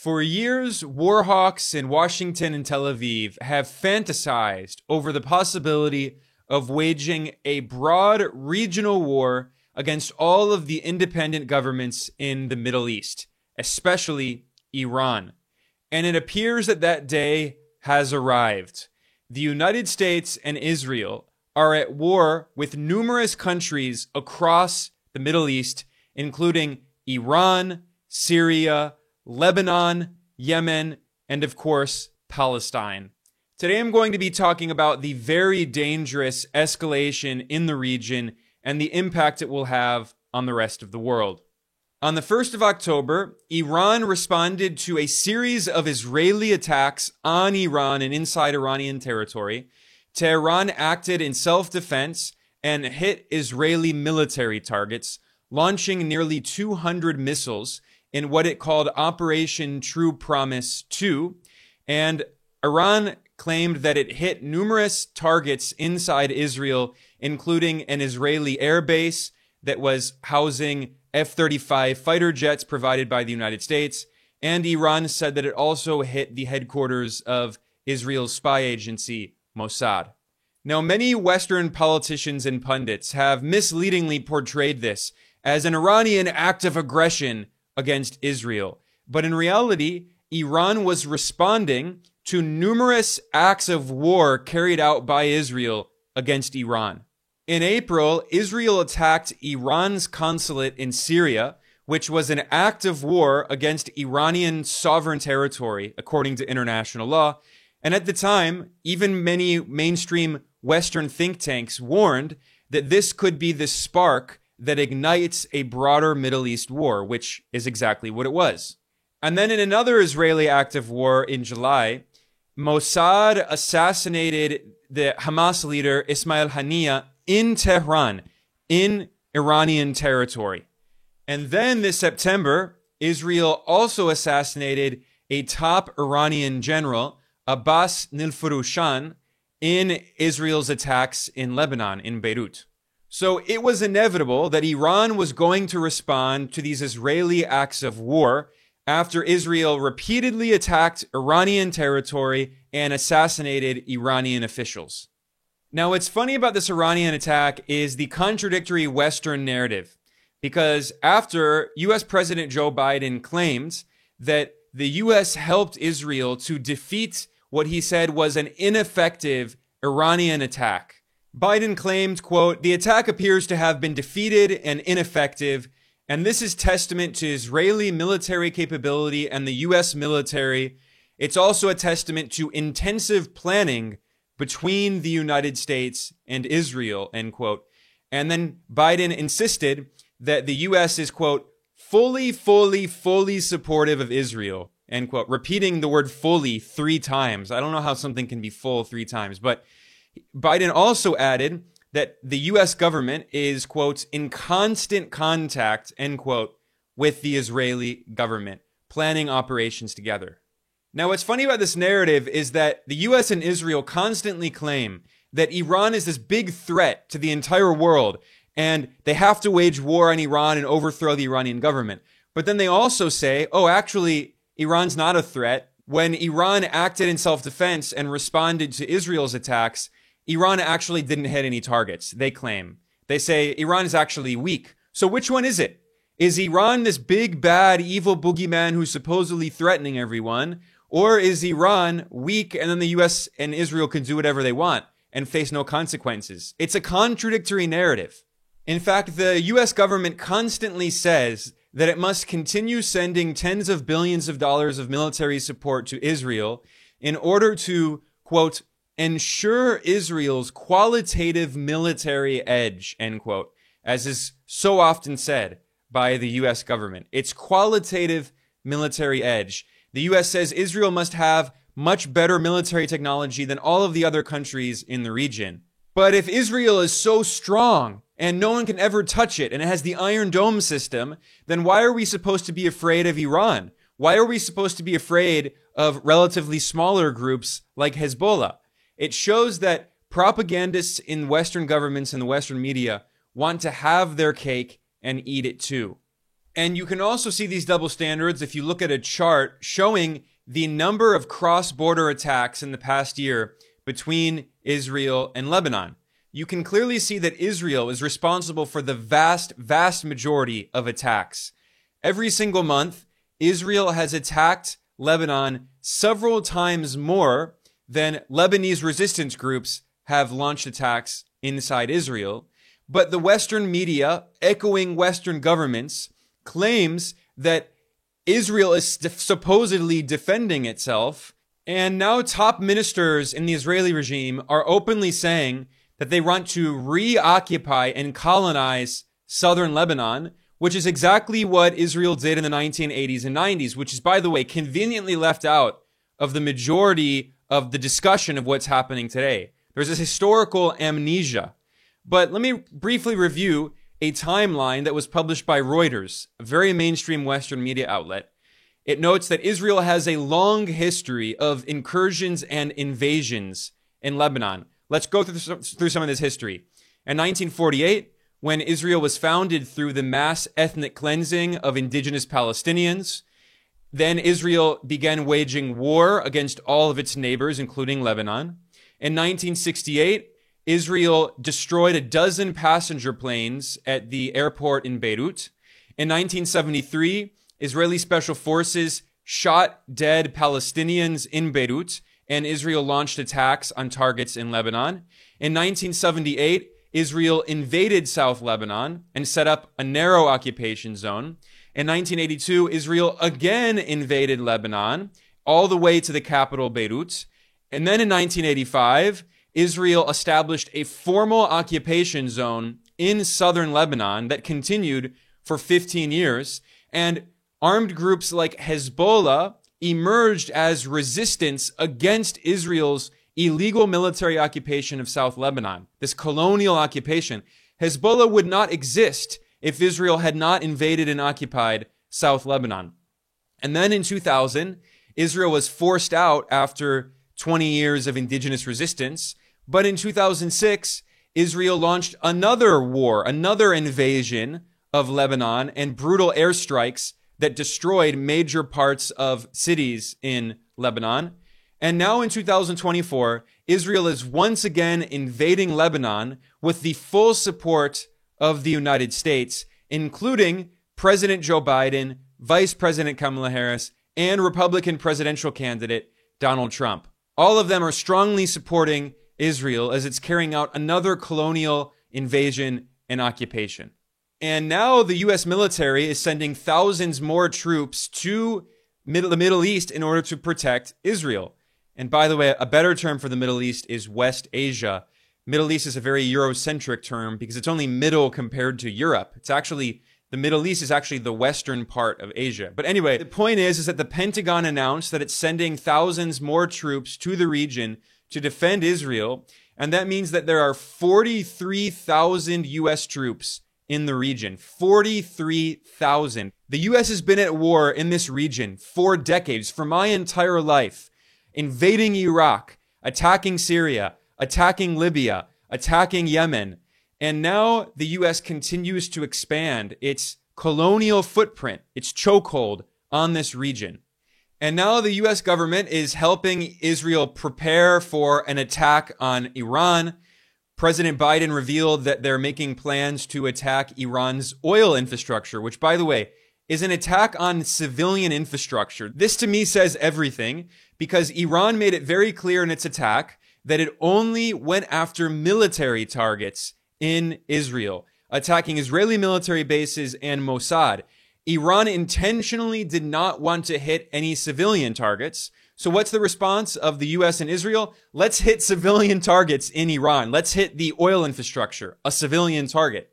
For years, warhawks in Washington and Tel Aviv have fantasized over the possibility of waging a broad regional war against all of the independent governments in the Middle East, especially Iran. And it appears that that day has arrived. The United States and Israel are at war with numerous countries across the Middle East, including Iran, Syria, Lebanon, Yemen, and of course, Palestine. Today I'm going to be talking about the very dangerous escalation in the region and the impact it will have on the rest of the world. On the 1st of October, Iran responded to a series of Israeli attacks on Iran and inside Iranian territory. Tehran acted in self-defense and hit Israeli military targets, launching nearly 200 missiles in what it called Operation True Promise 2, and Iran claimed that it hit numerous targets inside Israel, including an Israeli air base that was housing F-35 fighter jets provided by the United States, and Iran said that it also hit the headquarters of Israel's spy agency, Mossad. Now, many Western politicians and pundits have misleadingly portrayed this as an Iranian act of aggression against Israel. But in reality, Iran was responding to numerous acts of war carried out by Israel against Iran. In April, Israel attacked Iran's consulate in Syria, which was an act of war against Iranian sovereign territory, according to international law. And at the time, even many mainstream Western think tanks warned that this could be the spark that ignites a broader Middle East war, which is exactly what it was. And then in another Israeli act of war in July, Mossad assassinated the Hamas leader Ismail Haniyeh in Tehran, in Iranian territory. And then this September, Israel also assassinated a top Iranian general, Abbas Nilfurushan, in Israel's attacks in Lebanon, in Beirut. So it was inevitable that Iran was going to respond to these Israeli acts of war after Israel repeatedly attacked Iranian territory and assassinated Iranian officials. Now, what's funny about this Iranian attack is the contradictory Western narrative, because after U.S. President Joe Biden claimed that the U.S. helped Israel to defeat what he said was an ineffective Iranian attack, Biden claimed, quote, "The attack appears to have been defeated and ineffective, and this is testament to Israeli military capability and the U.S. military. It's also a testament to intensive planning between the United States and Israel," end quote. And then Biden insisted that the U.S. is, quote, fully supportive of Israel, end quote, repeating the word fully 3 times. I don't know how something can be full 3 times, but Biden also added that the U.S. government is, quote, in constant contact, end quote, with the Israeli government, planning operations together. Now, what's funny about this narrative is that the U.S. and Israel constantly claim that Iran is this big threat to the entire world, and they have to wage war on Iran and overthrow the Iranian government. But then they also say, oh, actually, Iran's not a threat. When Iran acted in self-defense and responded to Israel's attacks, Iran actually didn't hit any targets, they claim. They say Iran is actually weak. So which one is it? Is Iran this big, bad, evil boogeyman who's supposedly threatening everyone? Or is Iran weak and then the U.S. and Israel can do whatever they want and face no consequences? It's a contradictory narrative. In fact, the U.S. government constantly says that it must continue sending tens of billions of dollars of military support to Israel in order to, quote, ensure Israel's qualitative military edge, end quote, as is so often said by the U.S. government. It's qualitative military edge. The U.S. says Israel must have much better military technology than all of the other countries in the region. But if Israel is so strong and no one can ever touch it and it has the Iron Dome system, then why are we supposed to be afraid of Iran? Why are we supposed to be afraid of relatively smaller groups like Hezbollah? It shows that propagandists in Western governments and the Western media want to have their cake and eat it too. And you can also see these double standards if you look at a chart showing the number of cross-border attacks in the past year between Israel and Lebanon. You can clearly see that Israel is responsible for the vast, vast majority of attacks. Every single month, Israel has attacked Lebanon several times more than Lebanese resistance groups have launched attacks inside Israel. But the Western media, echoing Western governments, claims that Israel is supposedly defending itself. And now top ministers in the Israeli regime are openly saying that they want to reoccupy and colonize southern Lebanon, which is exactly what Israel did in the 1980s and 90s, which is, by the way, conveniently left out of the majority of the discussion of what's happening today. There's this historical amnesia. But let me briefly review a timeline that was published by Reuters, a very mainstream Western media outlet. It notes that Israel has a long history of incursions and invasions in Lebanon. Let's go through some of this history. In 1948, when Israel was founded through the mass ethnic cleansing of indigenous Palestinians, then Israel began waging war against all of its neighbors, including Lebanon. In 1968, Israel destroyed a dozen passenger planes at the airport in Beirut. In 1973, Israeli special forces shot dead Palestinians in Beirut, and Israel launched attacks on targets in Lebanon. In 1978, Israel invaded South Lebanon and set up a narrow occupation zone. In 1982, Israel again invaded Lebanon, all the way to the capital, Beirut. And then in 1985, Israel established a formal occupation zone in southern Lebanon that continued for 15 years. And armed groups like Hezbollah emerged as resistance against Israel's illegal military occupation of South Lebanon, this colonial occupation. Hezbollah would not exist if Israel had not invaded and occupied South Lebanon. And then in 2000, Israel was forced out after 20 years of indigenous resistance. But in 2006, Israel launched another war, another invasion of Lebanon, and brutal airstrikes that destroyed major parts of cities in Lebanon. And now in 2024, Israel is once again invading Lebanon with the full support of the United States, including President Joe Biden, Vice President Kamala Harris, and Republican presidential candidate Donald Trump. All of them are strongly supporting Israel as it's carrying out another colonial invasion and occupation. And now the U.S. military is sending thousands more troops to the Middle East in order to protect Israel. And by the way, a better term for the Middle East is West Asia. Middle East is a very Eurocentric term because it's only middle compared to Europe. The Middle East is actually the western part of Asia. But anyway, the point is that the Pentagon announced that it's sending thousands more troops to the region to defend Israel. And that means that there are 43,000 U.S. troops in the region. 43,000. The U.S. has been at war in this region for decades, for my entire life, invading Iraq, attacking Syria, attacking Libya, attacking Yemen. And now the U.S. continues to expand its colonial footprint, its chokehold on this region. And now the U.S. government is helping Israel prepare for an attack on Iran. President Biden revealed that they're making plans to attack Iran's oil infrastructure, which, by the way, is an attack on civilian infrastructure. This to me says everything because Iran made it very clear in its attack that it only went after military targets in Israel, attacking Israeli military bases and Mossad. Iran intentionally did not want to hit any civilian targets. So what's the response of the U.S. and Israel? Let's hit civilian targets in Iran. Let's hit the oil infrastructure, a civilian target.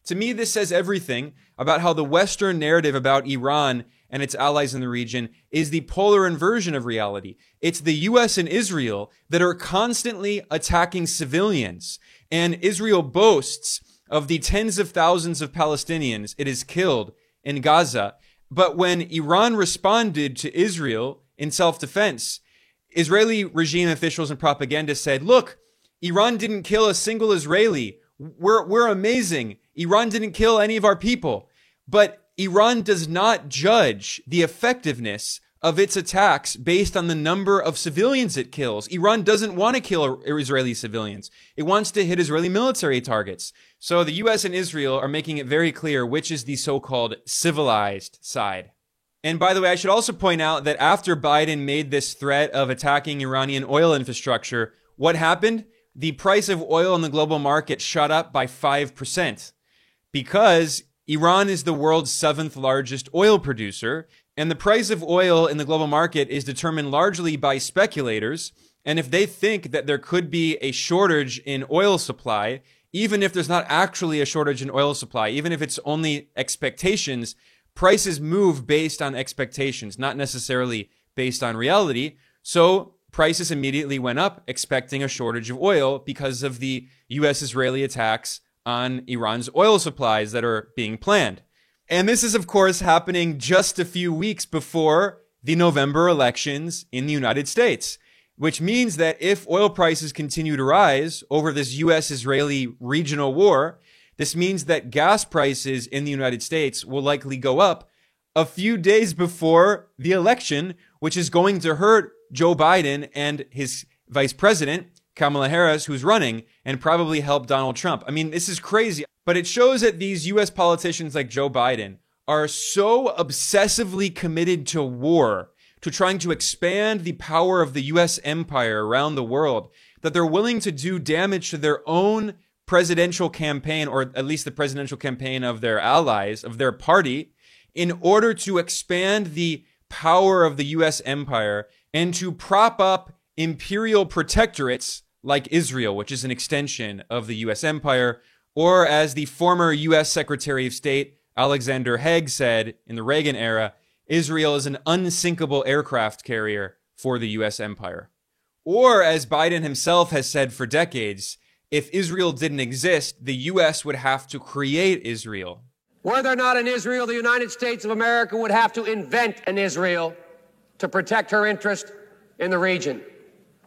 To me, this says everything about how the Western narrative about Iran and its allies in the region is the polar inversion of reality. It's the U.S. and Israel that are constantly attacking civilians. And Israel boasts of the tens of thousands of Palestinians it has killed in Gaza. But when Iran responded to Israel in self-defense, Israeli regime officials and propaganda said, look, Iran didn't kill a single Israeli. We're amazing. Iran didn't kill any of our people. But Iran does not judge the effectiveness of its attacks based on the number of civilians it kills. Iran doesn't want to kill Israeli civilians. It wants to hit Israeli military targets. So the US and Israel are making it very clear which is the so-called civilized side. And by the way, I should also point out that after Biden made this threat of attacking Iranian oil infrastructure, what happened? The price of oil in the global market shot up by 5% because Iran is the world's 7th largest oil producer, and the price of oil in the global market is determined largely by speculators. And if they think that there could be a shortage in oil supply, even if there's not actually a shortage in oil supply, even if it's only expectations, prices move based on expectations, not necessarily based on reality. So prices immediately went up, expecting a shortage of oil because of the US-Israeli attacks on Iran's oil supplies that are being planned. And this is, of course, happening just a few weeks before the November elections in the United States, which means that if oil prices continue to rise over this US-Israeli regional war, this means that gas prices in the United States will likely go up a few days before the election, which is going to hurt Joe Biden and his vice president, Kamala Harris, who's running, and probably help Donald Trump. I mean, this is crazy, but it shows that these US politicians like Joe Biden are so obsessively committed to war, to trying to expand the power of the US empire around the world, that they're willing to do damage to their own presidential campaign, or at least the presidential campaign of their allies, of their party, in order to expand the power of the US empire and to prop up imperial protectorates like Israel, which is an extension of the US empire, or as the former US Secretary of State Alexander Haig said in the Reagan era, Israel is an unsinkable aircraft carrier for the US empire. Or as Biden himself has said for decades, if Israel didn't exist, the US would have to create Israel. Were there not an Israel, the United States of America would have to invent an Israel to protect her interest in the region.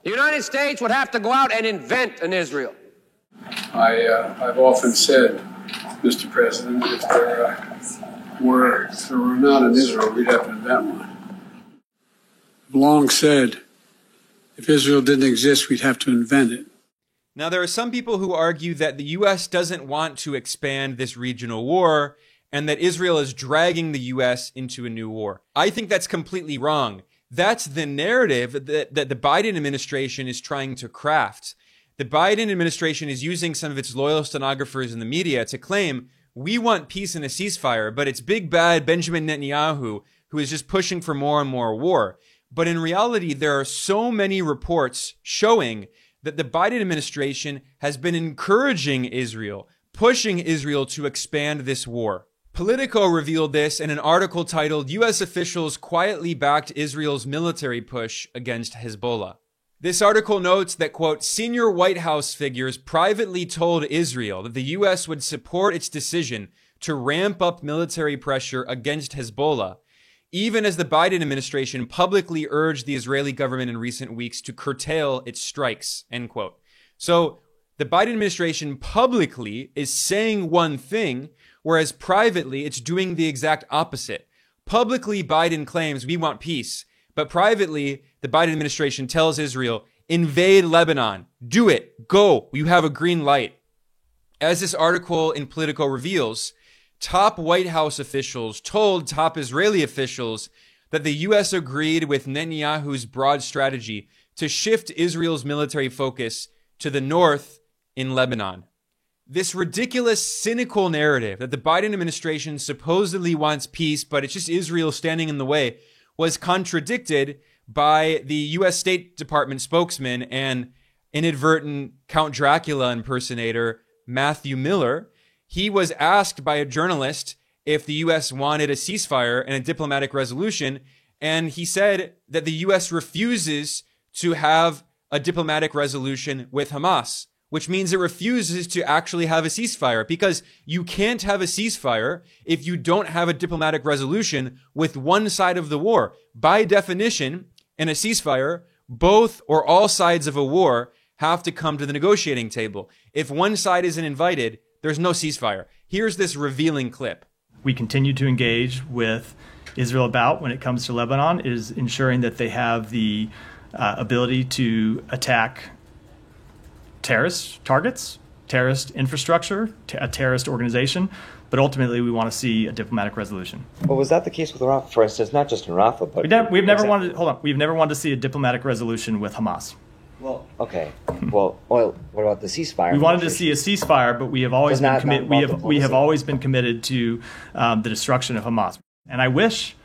The United States would have to go out and invent an Israel. I've often said, Mr. President, if there were not an Israel, we'd have to invent one. I've long said, if Israel didn't exist, we'd have to invent it. Now, there are some people who argue that the U.S. doesn't want to expand this regional war and that Israel is dragging the U.S. into a new war. I think that's completely wrong. That's the narrative that the Biden administration is trying to craft. The Biden administration is using some of its loyal stenographers in the media to claim we want peace and a ceasefire, but it's big bad Benjamin Netanyahu who is just pushing for more and more war. But in reality, there are so many reports showing that the Biden administration has been encouraging Israel, pushing Israel to expand this war. Politico revealed this in an article titled, U.S. Officials Quietly Backed Israel's Military Push Against Hezbollah. This article notes that, quote, senior White House figures privately told Israel that the U.S. would support its decision to ramp up military pressure against Hezbollah, even as the Biden administration publicly urged the Israeli government in recent weeks to curtail its strikes, end quote. So the Biden administration publicly is saying one thing, whereas privately it's doing the exact opposite. Publicly, Biden claims we want peace, but privately, the Biden administration tells Israel, invade Lebanon, do it, go, you have a green light. As this article in Politico reveals, top White House officials told top Israeli officials that the U.S. agreed with Netanyahu's broad strategy to shift Israel's military focus to the north in Lebanon. This ridiculous, cynical narrative that the Biden administration supposedly wants peace, but it's just Israel standing in the way, was contradicted by the U.S. State Department spokesman and inadvertent Count Dracula impersonator Matthew Miller. He was asked by a journalist if the U.S. wanted a ceasefire and a diplomatic resolution, and he said that the U.S. refuses to have a diplomatic resolution with Hamas, which means it refuses to actually have a ceasefire, because you can't have a ceasefire if you don't have a diplomatic resolution with one side of the war. By definition, in a ceasefire, both or all sides of a war have to come to the negotiating table. If one side isn't invited, there's no ceasefire. Here's this revealing clip. we continue to engage with Israel about when it comes to Lebanon is ensuring that they have the ability to attack terrorist targets, terrorist infrastructure, a terrorist organization, but ultimately we want to see a diplomatic resolution. Well, was that the case with Rafah, for instance? Not just in Rafah, but we've never wanted to see a diplomatic resolution with Hamas. Well, okay. Well, what about the ceasefire? We wanted to see a ceasefire, but we have always been committed. We have always been committed to the destruction of Hamas. And I wish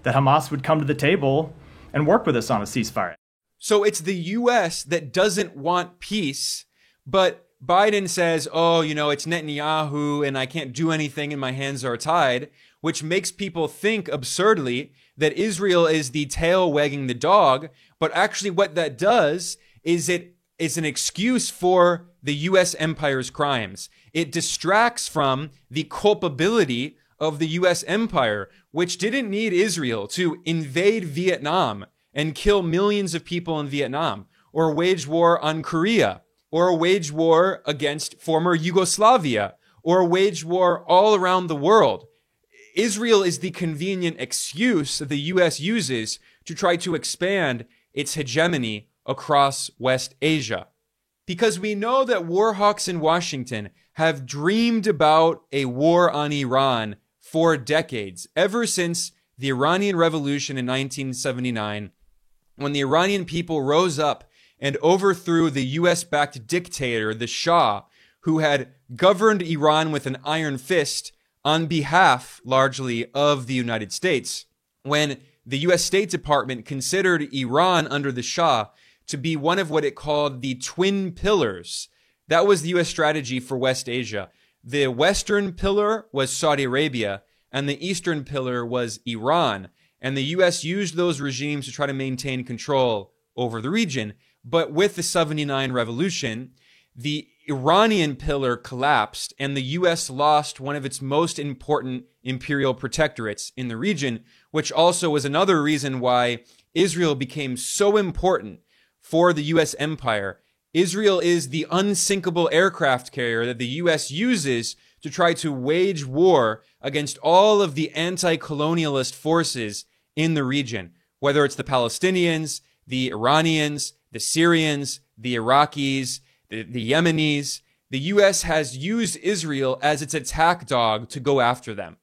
that Hamas would come to the table and work with us on a ceasefire. So it's the U.S. that doesn't want peace, but Biden says, oh, it's Netanyahu and I can't do anything and my hands are tied, which makes people think absurdly that Israel is the tail wagging the dog. But actually what that does is it is an excuse for the U.S. empire's crimes. It distracts from the culpability of the U.S. empire, which didn't need Israel to invade Vietnam and kill millions of people in Vietnam, or wage war on Korea, or wage war against former Yugoslavia, or wage war all around the world. Israel is the convenient excuse that the U.S. uses to try to expand its hegemony across West Asia. Because we know that war hawks in Washington have dreamed about a war on Iran for decades, ever since the Iranian Revolution in 1979, when the Iranian people rose up and overthrew the U.S.-backed dictator, the Shah, who had governed Iran with an iron fist on behalf, largely, of the United States. When the U.S. State Department considered Iran under the Shah to be one of what it called the twin pillars. That was the U.S. strategy for West Asia. The Western pillar was Saudi Arabia, and the Eastern pillar was Iran. And the U.S. used those regimes to try to maintain control over the region. But with the 79 revolution, the Iranian pillar collapsed, and the U.S. lost one of its most important imperial protectorates in the region, which also was another reason why Israel became so important for the U.S. empire. Israel is the unsinkable aircraft carrier that the U.S. uses to try to wage war against all of the anti-colonialist forces in the region, whether it's the Palestinians, the Iranians, the Syrians, the Iraqis, the Yemenis. The U.S. has used Israel as its attack dog to go after them.